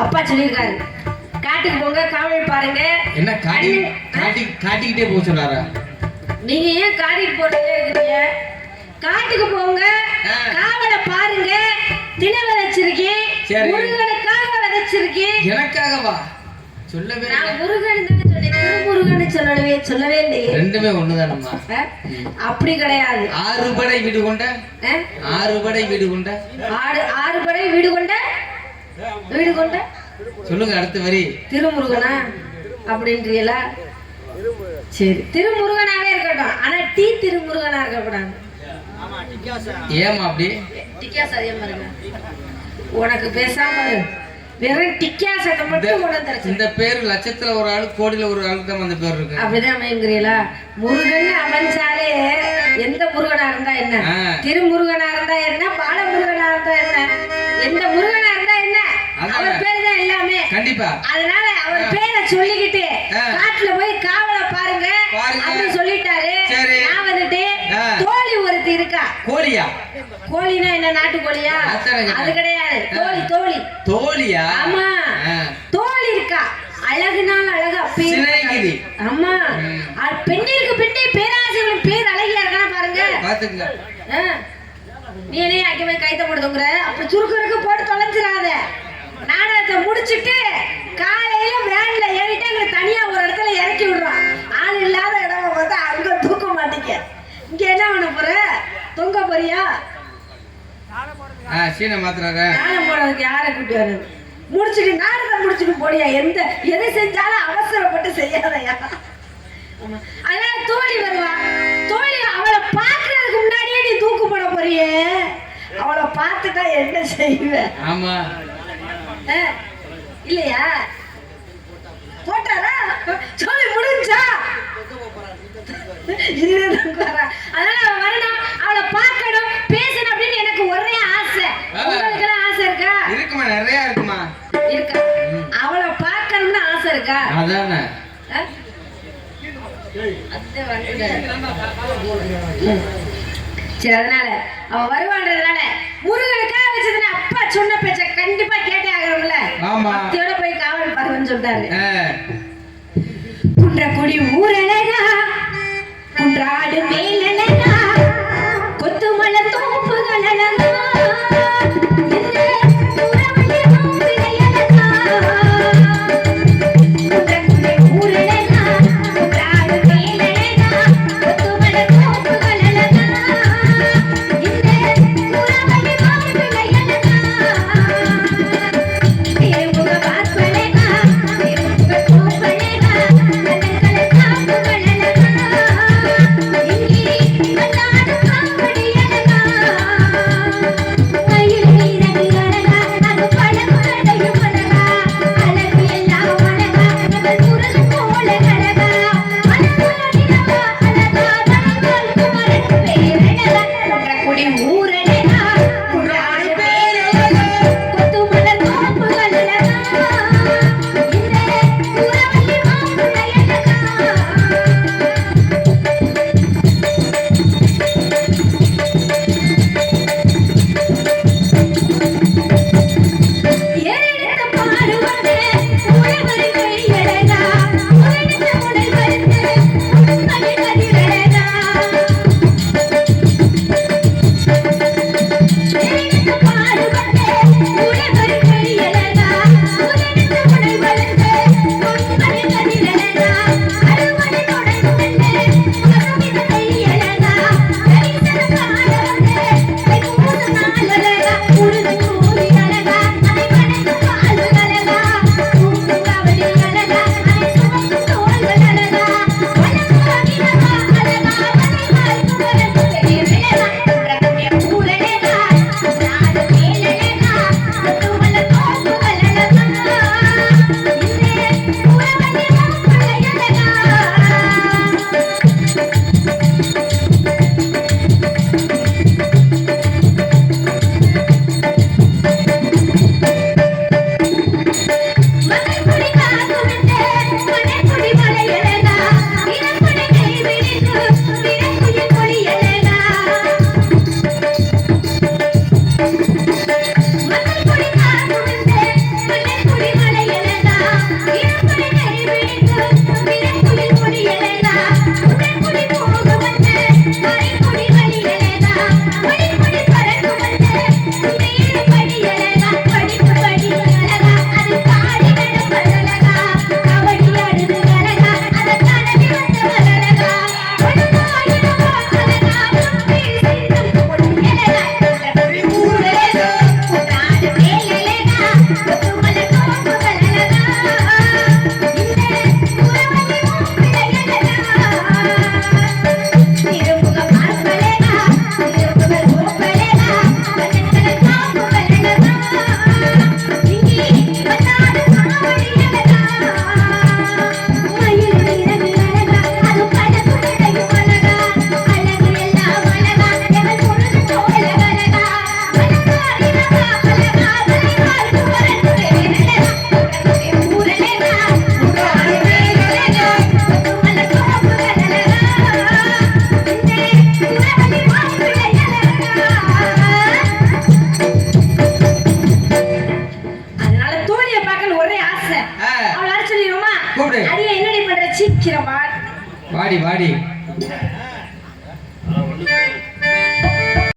அப்பா சொல்லியிருக்காரு, காட்டுக்கு போங்க காவல் பாருங்க. என்ன காட்டிக்கிட்டே போக சொன்னாரா? நீங்க ஏன் காட்டிட்டு போறீங்க இருக்கீங்க? காட்டுக்கு போங்க, காவலை பாருங்க. தின விதைச்சிருக்கேன், முருகனுக்காக விதைச்சிருக்கேன். எனக்காகவா? சொல்லவே நான் முருகன் தான் சொன்னேன், திருமுருகன் சொல்லவே இல்லையே. ரெண்டுமே ஒண்ணுதானம்மா. அப்படி கிடையாது. ஆறுபடை வீடு கொண்ட ஆறுபடை வீடு கொண்ட ஆறுபடை வீடு கொண்ட வீடு கொண்ட சொல்லுங்க அடுத்த வரி. திருமுருகனா அப்படின்றீங்களா? சரி, திருமுருகனாவே இருக்கட்டும், ஆனா டி திருமுருகனா இருக்கக்கூடாது. ஏமா அப்படி? டிக்காஸ் அதிகமா இருங்க. உனக்கு பேசாம வெறும் டிக்காசத்தை மட்டும் கொண்டு. இந்த பேர் லட்சத்துல ஒரு ஆளு, கோடியில ஒரு ஆளுக்கு தான் அந்த பேர் இருக்கு. அப்படிதான் அமைங்கிறீங்களா? முருகன் அமைஞ்சாலே எந்த முருகனா இருந்தா என்ன, திருமுருகனா இருந்தா என்ன, பாலமுருகனா இருந்தா என்ன, எந்த முருகனா இருந்தா என்ன, அவர் பேர் தான் எல்லாமே. கண்டிப்பா. அதனால அவர் பேரை சொல்லிக்கிட்டு காட்டுல போய் காவலை பாருங்க அப்படின்னு சொல்லிட்டாரு. நான் வந்துட்டு தோழி ஒருத்தி இருக்கா. கோழியா? கோழினா என்ன, நாட்டு கோழியா? அது கிடையாது, தோழி. தோழி தோழியா? ஆமா, தோழி இருக்கா. அழகுனால அழகா பேர். ஆமா, பெண்ணிற்கு பெண்ணே பேராசைகளும் பேர் அழகியா இருக்கா பாருங்க. பாத்துங்க. நீ என்ன அங்கே போய் கைத்த போடுதுங்கிற? அப்படி சுருக்குறதுக்கு போட்டு தொலைஞ்சிடாத. நாடகத்தை முடிச்சுட்டு காலையில வேன்ல ஏறிட்டு அங்க தனியா ஒரு இடத்துல இறக்கி விடுறான். ஆள் இல்லாத இடமா பார்த்தா அங்க தூக்க மாட்டீங்க. இங்க என்ன பண்ண போற? தொங்க போறியா? சீனை மாத்துறாரு. நாடகம் போடுறதுக்கு யாரை கூட்டி வர்றது? முடிச்சுட்டு நாடகம் முடிச்சுட்டு போடியா. எது செஞ்சாலும் அவசரப்பட்டு செய்யாதயா. அதனால தோழி வருவா. தோழி அவளை பாக்குறதுக்கு முன்னாடியே நீ தூக்கு போட போறியே, அவளை பார்த்துட்டா என்ன செய்வ? ஆமா இல்லையா? போட்டாரா? சொல்லி முடிஞ்சா அதனால அவ வரணும், அவளை பார்க்கணும், பேசணும் அப்படின்னு எனக்கு ஒரே ஆசை. உங்களுக்கு ஆசை இருக்கா? இருக்குமா, நிறைய இருக்குமா. இருக்கா? அவளை பார்க்கணும்னு ஆசை இருக்கா? அதானே. சரி, அதனால அவ வருவான்றதுனால முருகனுக்காக வச்சதுன்னா அப்பா சொன்ன பேச்ச கண்டிப்பா கேட்டே ஆகணும்ல. பக்தியோட போய் காவல் பாருன்னு சொல்றாரு. குன்ற கொடி ஊரழகா, குன்றாடு மேலழகா, கொத்துமல தோப்புகள் அழகா, கூப்பிடு. அடியே என்னடி பண்ற சீக்கிரம் வா. வாடி வாடி.